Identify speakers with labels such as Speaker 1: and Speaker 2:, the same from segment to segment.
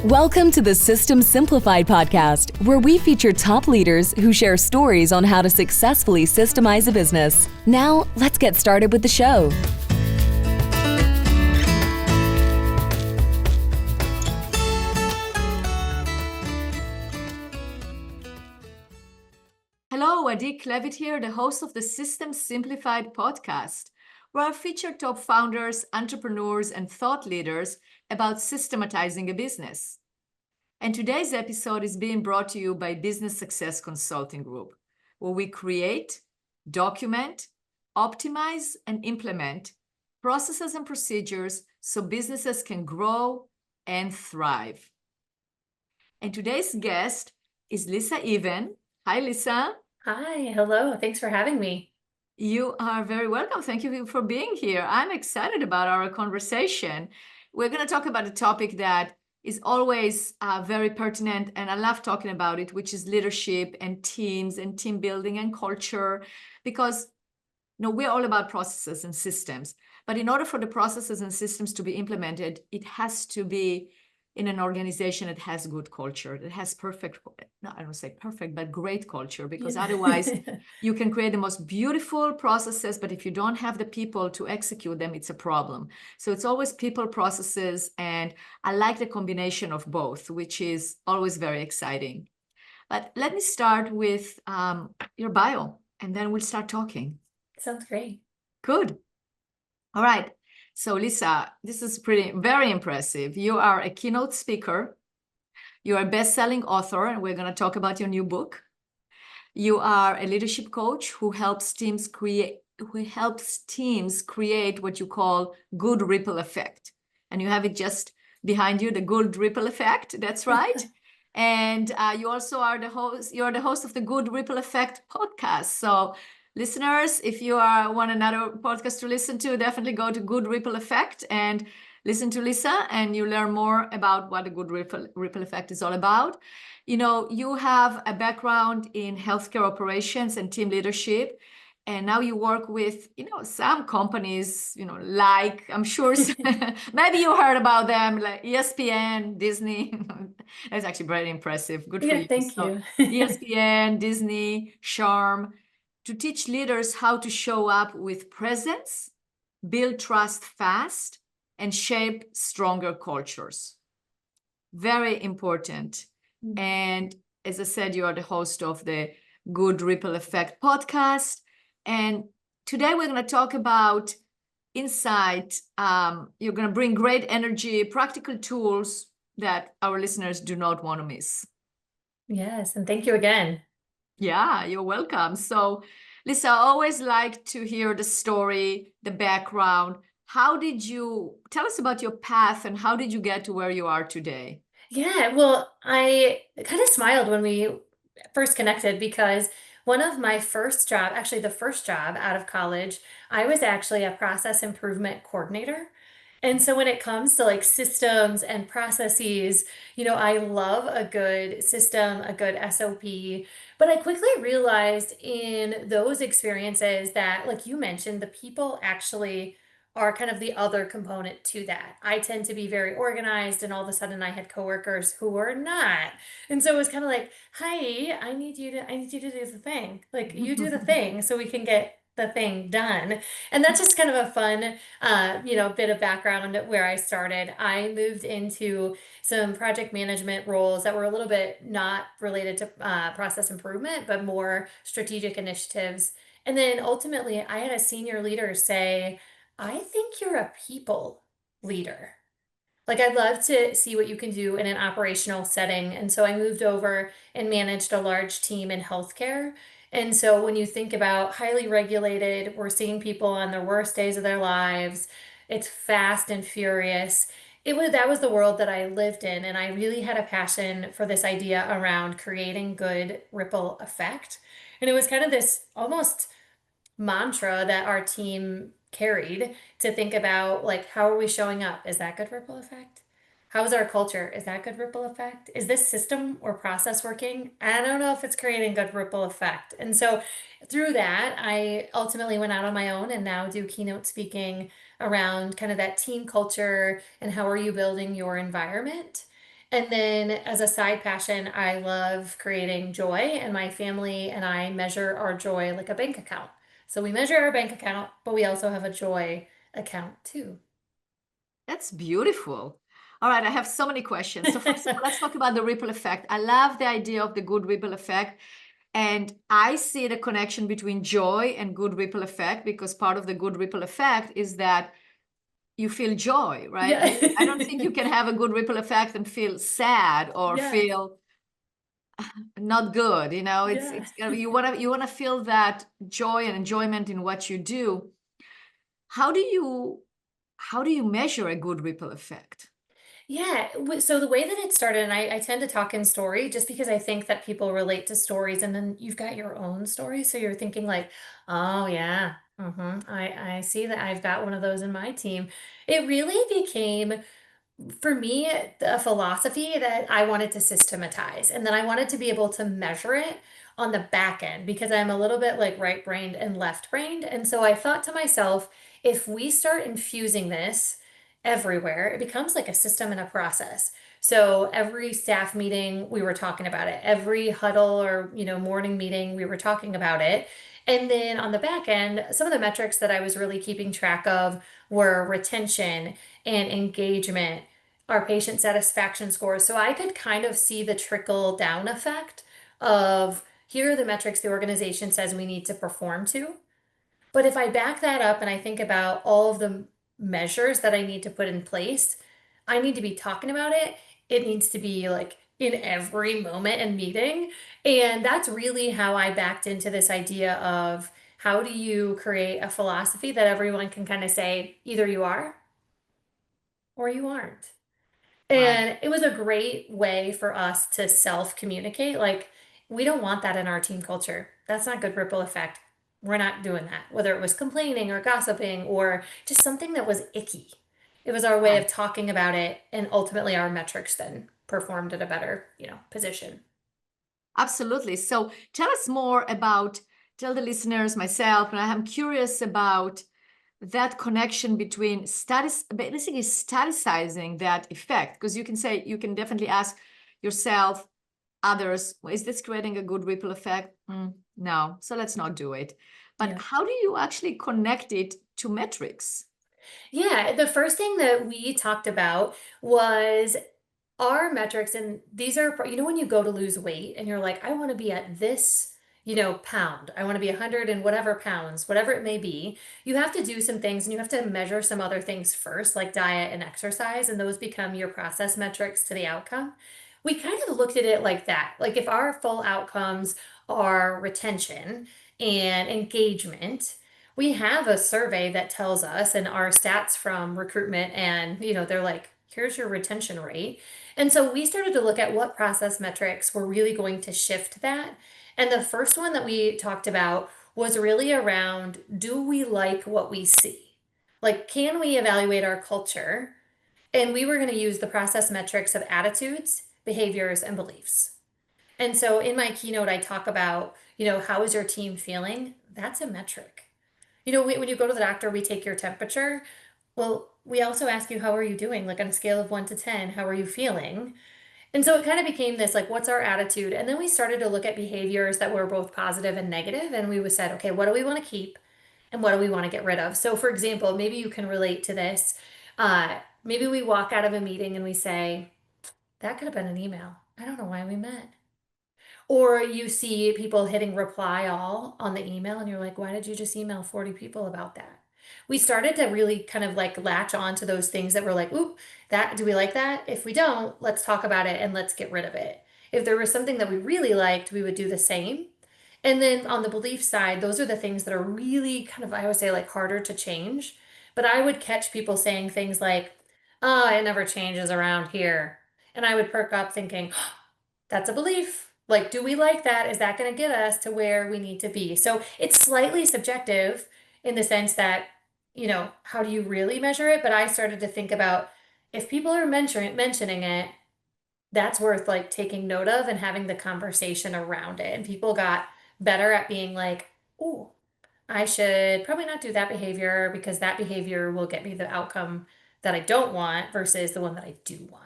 Speaker 1: Welcome to the System Simplified podcast, where we feature top leaders who share stories on how to successfully systemize a business. Now, let's get started with the show.
Speaker 2: Hello, Adi Klevit here, the host of the System Simplified podcast, where I feature top founders, entrepreneurs, and thought leaders about systematizing a business. And today's episode is being brought to you by Business Success Consulting Group, where we create, document, optimize, and implement processes and procedures so businesses can grow and thrive. And today's guest is Lisa Even. Hi, Lisa.
Speaker 3: Hi, hello. Thanks for having me.
Speaker 2: You are very welcome. Thank you for being here. I'm excited about our conversation. We're going to talk about a topic that is always very pertinent, and I love talking about it, which is leadership and teams and team building and culture, because we're all about processes and systems. But in order for the processes and systems to be implemented, it has to be in an organization that has good culture, that has I don't say perfect, but great culture, because otherwise you can create the most beautiful processes, but if you don't have the people to execute them, it's a problem. So it's always people, processes, and I like the combination of both, which is always very exciting. But let me start with your bio, and then we'll start talking.
Speaker 3: Sounds great.
Speaker 2: Good. All right. So Lisa, this is very impressive. You are a keynote speaker. You are a best-selling author, and we're going to talk about your new book. You are a leadership coach who helps teams create what you call good ripple effect. And you have it just behind you, the good ripple effect. That's right. And you also are the host. You're the host of the Good Ripple Effect podcast. So listeners, if you want another podcast to listen to, definitely go to Good Ripple Effect and listen to Lisa, and you learn more about what the Good Ripple Effect is all about. You have a background in healthcare operations and team leadership, and now you work with, some companies, like, I'm sure, maybe you heard about them, like ESPN, Disney. That's actually very impressive. Good for you.
Speaker 3: Thank you.
Speaker 2: ESPN, Disney, Charm, to teach leaders how to show up with presence, build trust fast, and shape stronger cultures. Very important. And as I said, you are the host of the Good Ripple Effect podcast. And today we're going to talk about insight. You're going to bring great energy, practical tools that our listeners do not want to miss.
Speaker 3: Yes, and thank you again.
Speaker 2: Yeah, you're welcome. So, Lisa, I always like to hear the story, the background. Tell us about your path and how did you get to where you are today?
Speaker 3: Yeah, well, I kind of smiled when we first connected because one of my first job, actually the first job out of college, I was actually a process improvement coordinator. And so when it comes to like systems and processes, I love a good system, a good SOP. But I quickly realized in those experiences that, like you mentioned, the people actually are kind of the other component to that. I tend to be very organized, and all of a sudden I had coworkers who were not. And so it was kind of like, "Hi, I need you to do the thing. Like you do the thing so we can get the thing done." And that's just kind of a fun bit of background where I started. I moved into some project management roles that were a little bit not related to process improvement, but more strategic initiatives. And then ultimately, I had a senior leader say, "I think you're a people leader. Like, I'd love to see what you can do in an operational setting." And so I moved over and managed a large team in healthcare. And so when you think about highly regulated, we're seeing people on their worst days of their lives. It's fast and furious. That was the world that I lived in. And I really had a passion for this idea around creating good ripple effect. And it was kind of this almost mantra that our team carried to think about, like, how are we showing up? Is that good ripple effect? How is our culture? Is that good ripple effect? Is this system or process working? I don't know if it's creating good ripple effect. And so through that, I ultimately went out on my own and now do keynote speaking around kind of that team culture and how are you building your environment. And then as a side passion, I love creating joy, and my family and I measure our joy like a bank account. So we measure our bank account, but we also have a joy account too.
Speaker 2: That's beautiful. All right, I have so many questions. So first of all, let's talk about the ripple effect. I love the idea of the good ripple effect. And I see the connection between joy and good ripple effect, because part of the good ripple effect is that you feel joy, right?
Speaker 3: Yeah.
Speaker 2: I don't think you can have a good ripple effect and feel sad or
Speaker 3: Yes.
Speaker 2: feel not good.
Speaker 3: Yeah.
Speaker 2: You want to feel that joy and enjoyment in what you do. How do you measure a good ripple effect?
Speaker 3: Yeah. So the way that it started, and I tend to talk in story just because I think that people relate to stories, and then you've got your own story. So you're thinking like, oh yeah, I see that I've got one of those in my team. It really became for me, a philosophy that I wanted to systematize, and then I wanted to be able to measure it on the back end because I'm a little bit like right brained and left brained. And so I thought to myself, if we start infusing this everywhere, it becomes like a system and a process. So every staff meeting, we were talking about it. Every huddle or, morning meeting, we were talking about it. And then on the back end, some of the metrics that I was really keeping track of were retention and engagement, our patient satisfaction scores. So I could kind of see the trickle down effect of here are the metrics the organization says we need to perform to. But if I back that up and I think about all of the measures that I need to put in place, I need to be talking about it. It needs to be like in every moment and meeting. And that's really how I backed into this idea of how do you create a philosophy that everyone can kind of say, either you are or you aren't.
Speaker 2: Right.
Speaker 3: And it was a great way for us to self-communicate. Like, we don't want that in our team culture. That's not good ripple effect. We're not doing that, whether it was complaining or gossiping or just something that was icky. It was our way of
Speaker 2: Right.
Speaker 3: talking about it, and ultimately our metrics then performed at a better, position.
Speaker 2: Absolutely. So tell the listeners, myself, and I am curious about that connection between status, basically staticizing that effect. Because you can definitely ask yourself, others, is this creating a good ripple effect? No, so let's not do it. But
Speaker 3: Yeah.
Speaker 2: how do you actually connect it to metrics?
Speaker 3: Yeah, the first thing that we talked about was our metrics, and these are, when you go to lose weight and you're like, I want to be at this, pound. I want to be 100 and whatever pounds, whatever it may be. You have to do some things and you have to measure some other things first, like diet and exercise, and those become your process metrics to the outcome. We kind of looked at it like that. Like if our full outcomes are retention and engagement, we have a survey that tells us, and our stats from recruitment, and they're like, here's your retention rate. And so we started to look at what process metrics were really going to shift that. And the first one that we talked about was really around, do we like what we see? Like, can we evaluate our culture? And we were going to use the process metrics of attitudes, behaviors, and beliefs. And so in my keynote, I talk about, how is your team feeling? That's a metric. When you go to the doctor, we take your temperature. Well, we also ask you, how are you doing? Like on a scale of 1 to 10, how are you feeling? And so it kind of became this like, what's our attitude? And then we started to look at behaviors that were both positive and negative. And we said, okay, what do we want to keep? And what do we want to get rid of? So, for example, maybe you can relate to this. Maybe we walk out of a meeting and we say, that could have been an email. I don't know why we met. Or you see people hitting reply all on the email and you're like, why did you just email 40 people about that? We started to really kind of like latch on to those things that were like, ooh, that do we like that? If we don't, let's talk about it and let's get rid of it. If there was something that we really liked, we would do the same. And then on the belief side, those are the things that are really kind of, I would say, like harder to change. But I would catch people saying things like, oh, it never changes around here. And I would perk up thinking, that's a belief. Like, do we like that? Is that going to get us to where we need to be? So it's slightly subjective in the sense that, how do you really measure it? But I started to think about if people are mentioning it, that's worth like taking note of and having the conversation around it. And people got better at being like, oh, I should probably not do that behavior because that behavior will get me the outcome that I don't want versus the one that I do want.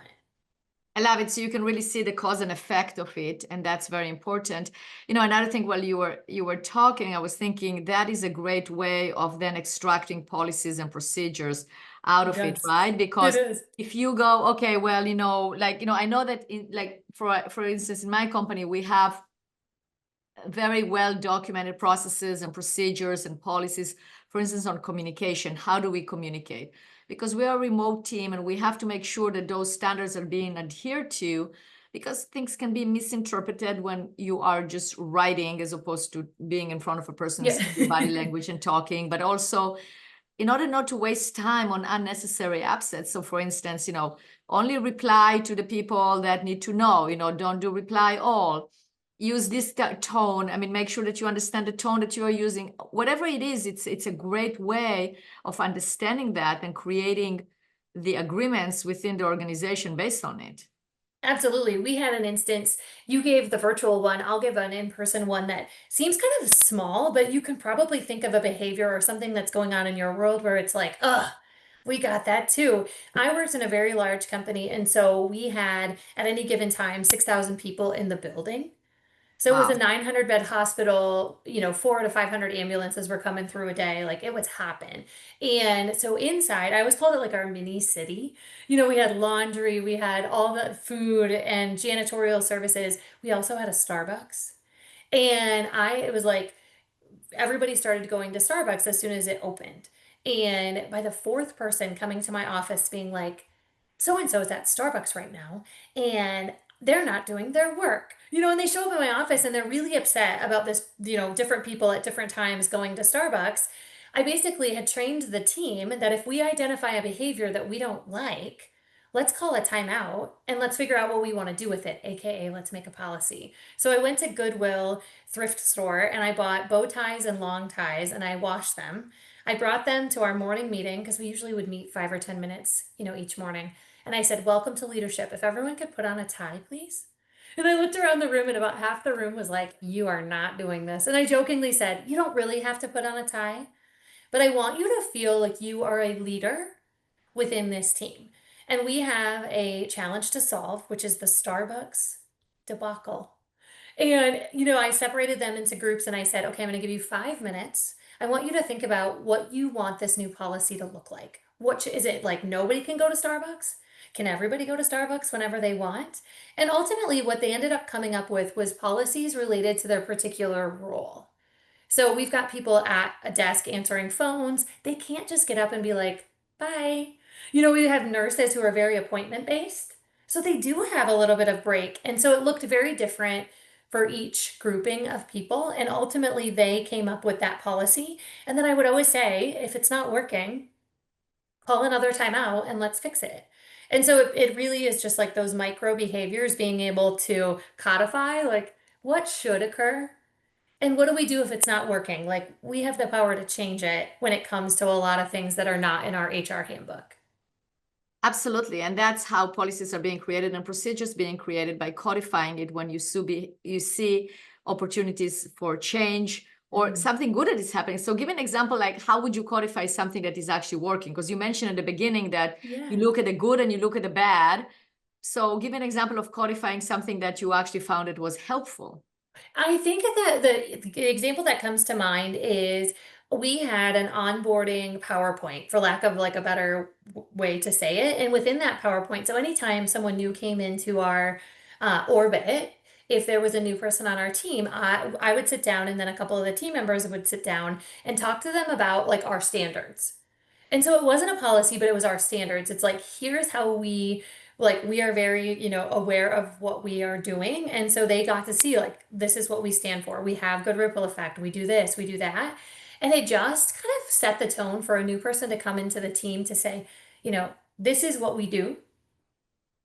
Speaker 2: I love it. So you can really see the cause and effect of it, and that's very important. Another thing while you were talking, I was thinking that is a great way of then extracting policies and procedures out of it,
Speaker 3: Yes,
Speaker 2: right?
Speaker 3: it
Speaker 2: Because
Speaker 3: is.
Speaker 2: if you go, okay, well, I know that for instance, in my company, we have very well documented processes and procedures and policies, for instance, on communication. How do we communicate? Because we are a remote team and we have to make sure that those standards are being adhered to, because things can be misinterpreted when you are just writing as opposed to being in front of a person,
Speaker 3: Yeah.
Speaker 2: seeing your body language and talking. But also, in order not to waste time on unnecessary upsets. So for instance, only reply to the people that need to know, don't do reply all. Use this tone. I mean, make sure that you understand the tone that you are using. Whatever it is, it's a great way of understanding that and creating the agreements within the organization based on it.
Speaker 3: Absolutely. We had an instance, you gave the virtual one, I'll give an in-person one that seems kind of small, but you can probably think of a behavior or something that's going on in your world where it's like, ugh, we got that too. I worked in a very large company, and so we had at any given time 6,000 people in the building. So it was
Speaker 2: Wow.
Speaker 3: a 900 bed hospital, 400 to 500 ambulances were coming through a day. Like it was hopping. And so inside, I always called it like our mini city. We had laundry, we had all the food and janitorial services. We also had a Starbucks. And it was like everybody started going to Starbucks as soon as it opened. And by the fourth person coming to my office being like, so and so is at Starbucks right now, and they're not doing their work. And they show up in my office and they're really upset about this, different people at different times going to Starbucks. I basically had trained the team that if we identify a behavior that we don't like, let's call a timeout and let's figure out what we want to do with it, aka let's make a policy. So I went to Goodwill thrift store and I bought bow ties and long ties and I washed them. I brought them to our morning meeting because we usually would meet 5 or 10 minutes, each morning. And I said, welcome to leadership. If everyone could put on a tie, please. And I looked around the room and about half the room was like, you are not doing this. And I jokingly said, you don't really have to put on a tie, but I want you to feel like you are a leader within this team. And we have a challenge to solve, which is the Starbucks debacle. And, I separated them into groups and I said, okay, I'm going to give you 5 minutes. I want you to think about what you want this new policy to look like. What is it like? Nobody can go to Starbucks? Can everybody go to Starbucks whenever they want? And ultimately, what they ended up coming up with was policies related to their particular role. So we've got people at a desk answering phones. They can't just get up and be like, bye. We have nurses who are very appointment based. So they do have a little bit of break. And so it looked very different for each grouping of people. And ultimately, they came up with that policy. And then I would always say, if it's not working, call another timeout and let's fix it. And so it really is just like those micro behaviors being able to codify, like what should occur and what do we do if it's not working? Like, we have the power to change it when it comes to a lot of things that are not in our HR handbook.
Speaker 2: Absolutely. And that's how policies are being created and procedures being created by codifying it when you see opportunities for change or something good that is happening. So give an example, like how would you codify something that is actually working? Because you mentioned at the beginning that you
Speaker 3: Yeah.
Speaker 2: look at the good and you look at the bad. So give an example of codifying something that you actually found it was helpful.
Speaker 3: I think that the example that comes to mind is we had an onboarding PowerPoint, for lack of like a better way to say it. And within that PowerPoint, so anytime someone new came into our orbit, if there was a new person on our team, I would sit down and then a couple of the team members would sit down and talk to them about like our standards. And so it wasn't a policy, but it was our standards. It's like, here's how we are very, aware of what we are doing. And so they got to see, like, this is what we stand for. We have good ripple effect. We do this, we do that. And it just kind of set the tone for a new person to come into the team to say, this is what we do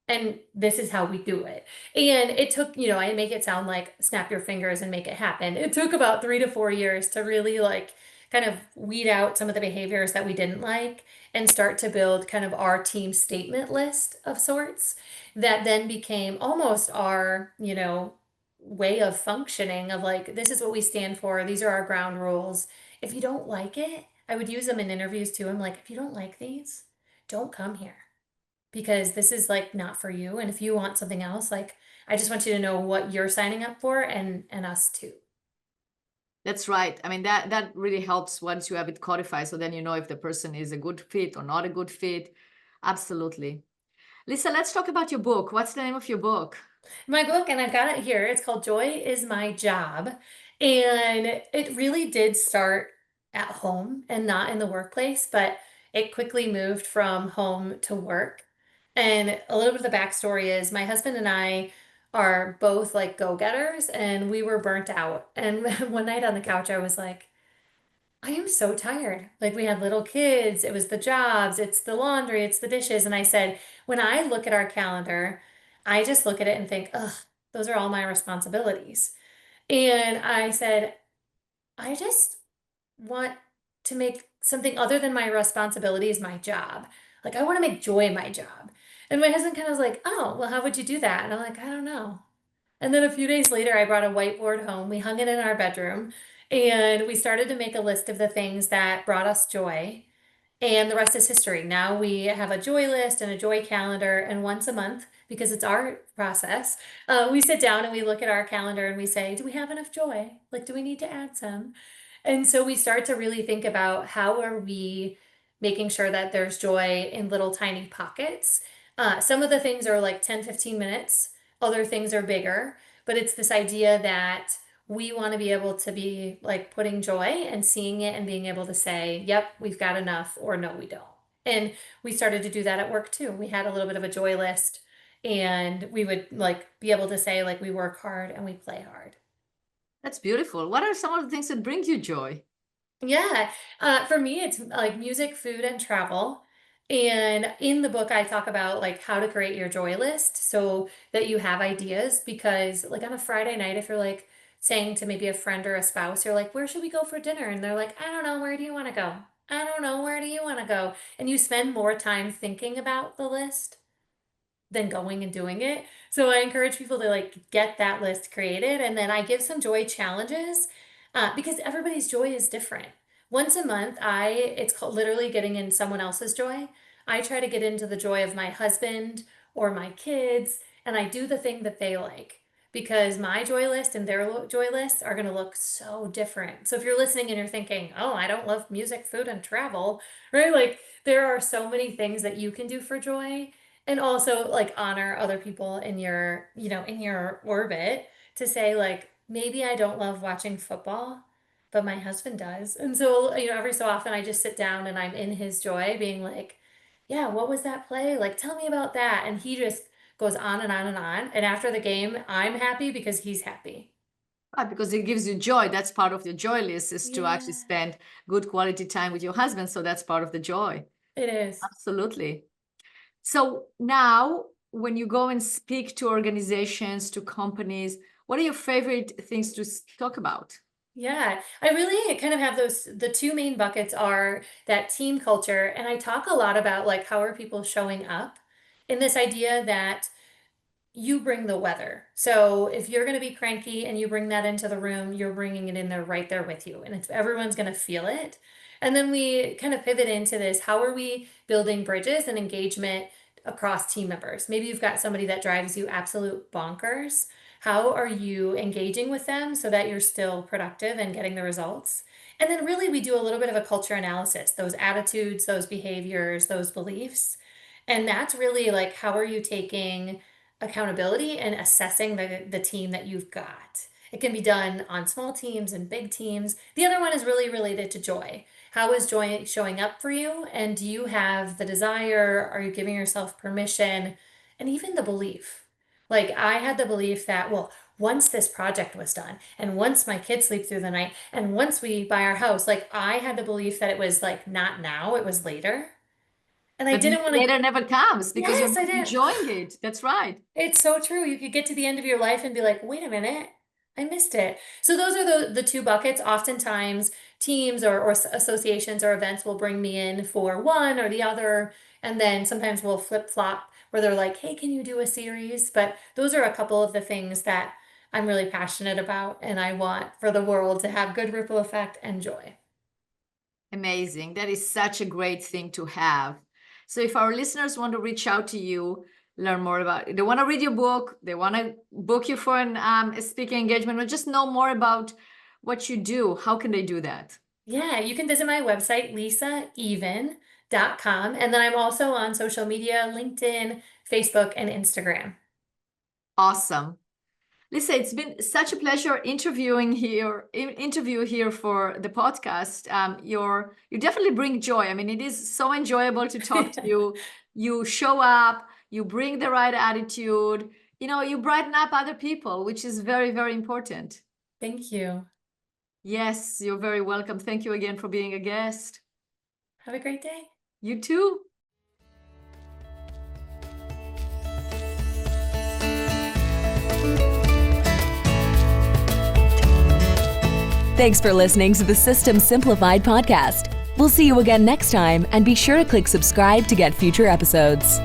Speaker 3: and this is how we do it. And it took, I make it sound like snap your fingers and make it happen. It took about 3 to 4 years to really like kind of weed out some of the behaviors that we didn't like and start to build kind of our team statement list of sorts that then became almost our, way of functioning of like, this is what we stand for. These are our ground rules. If you don't like it, I would use them in interviews too. I'm like, if you don't like these, don't come here. because this is like not for you. And if you want something else, like I just want you to know what you're signing up for and us too.
Speaker 2: That's right. I mean, that really helps once you have it codified. So then you know if the person is a good fit or not a good fit. Absolutely. Lisa, let's talk about your book. What's the name of your book?
Speaker 3: My book, and I've got it here, it's called Joy is My Job. And it really did start at home and not in the workplace, but it quickly moved from home to work. And a little bit of the backstory is my husband and I are both like go-getters, and we were burnt out. And one night on the couch, I was like, I am so tired. Like we had little kids, it was the jobs, it's the laundry, it's the dishes. And I said, when I look at our calendar, I just look at it and think, ugh, those are all my responsibilities. And I said, I just want to make something other than my responsibilities my job. Like I want to make joy my job. And my husband kind of was like, oh, well, how would you do that? And I'm like, I don't know. And then a few days later, I brought a whiteboard home. We hung it in our bedroom and we started to make a list of the things that brought us joy. And the rest is history. Now we have a joy list and a joy calendar. And once a month, because it's our process, we sit down and we look at our calendar and we say, do we have enough joy? Like, do we need to add some? And so we start to really think about how are we making sure that there's joy in little tiny pockets. Some of the things are like 10, 15 minutes, other things are bigger, but it's this idea that we want to be able to be like putting joy and seeing it and being able to say, yep, we've got enough, or no, we don't. And we started to do that at work too. We had a little bit of a joy list, and we would like be able to say, like, we work hard and we play hard.
Speaker 2: That's beautiful. What are some of the things that bring you joy?
Speaker 3: Yeah. For me, it's like music, food, and travel. And in the book, I talk about like how to create your joy list so that you have ideas. Because, like, on a Friday night, if you're like saying to maybe a friend or a spouse, you're like, where should we go for dinner? And they're like, I don't know. Where do you want to go? I don't know. Where do you want to go? And you spend more time thinking about the list than going and doing it. So I encourage people to like get that list created, and then I give some joy challenges because everybody's joy is different. Once a month, it's called literally getting in someone else's joy. I try to get into the joy of my husband or my kids, and I do the thing that they like because my joy list and their joy lists are going to look so different. So if you're listening and you're thinking, "Oh, I don't love music, food, and travel," right? Like there are so many things that you can do for joy, and also like honor other people in your, in your orbit, to say like, maybe I don't love watching football, but my husband does. And so, every so often I just sit down and I'm in his joy being like, yeah, what was that play? Like, tell me about that. And he just goes on and on and on. And after the game, I'm happy because he's happy.
Speaker 2: Right, because it gives you joy. That's part of the joy list is to actually
Speaker 3: Yeah,
Speaker 2: spend good quality time with your husband. So that's part of the joy.
Speaker 3: it is.
Speaker 2: Absolutely. So now, when you go and speak to organizations, to companies, what are your favorite things to talk about?
Speaker 3: Yeah, I really kind of have the two main buckets are that team culture, and I talk a lot about like how are people showing up in this idea that you bring the weather. So if you're going to be cranky and you bring that into the room, you're bringing it in there right there with you, and it's everyone's going to feel it. And then we kind of pivot into this, how are we building bridges and engagement across team members? Maybe you've got somebody that drives you absolute bonkers. How are you engaging with them so that you're still productive and getting the results? And then really we do a little bit of a culture analysis, those attitudes, those behaviors, those beliefs. And that's really like, how are you taking accountability and assessing the team that you've got? It can be done on small teams and big teams. The other one is really related to joy. How is joy showing up for you? And do you have the desire? Are you giving yourself permission? And even the belief. Like I had the belief that, well, once this project was done, and once my kids sleep through the night, and once we buy our house, like I had the belief that it was like not now, it was later. And I
Speaker 2: But
Speaker 3: didn't want to,
Speaker 2: later never comes because you're
Speaker 3: yes, I
Speaker 2: not
Speaker 3: didn't.
Speaker 2: enjoying it. That's right.
Speaker 3: It's so true. You could get to the end of your life and be like, wait a minute, I missed it. So those are the two buckets. Oftentimes, teams or associations or events will bring me in for one or the other. And then sometimes we'll flip flop where they're like, hey, can you do a series? But those are a couple of the things that I'm really passionate about. And I want for the world to have good ripple effect and joy.
Speaker 2: Amazing. That is such a great thing to have. So if our listeners want to reach out to you, learn more about it, they want to read your book, they want to book you for a speaking engagement, or just know more about what you do, how can they do that?
Speaker 3: Yeah, you can visit my website, lisaeven.com. And then I'm also on social media, LinkedIn, Facebook, and Instagram.
Speaker 2: Awesome. Lisa, it's been such a pleasure interview here for the podcast. You definitely bring joy. I mean, it is so enjoyable to talk to you. You show up, you bring the right attitude, you brighten up other people, which is very, very important.
Speaker 3: Thank you.
Speaker 2: Yes, you're very welcome. Thank you again for being a guest.
Speaker 3: Have a great day.
Speaker 2: You too.
Speaker 1: Thanks for listening to the System Simplified podcast. We'll see you again next time, and be sure to click subscribe to get future episodes.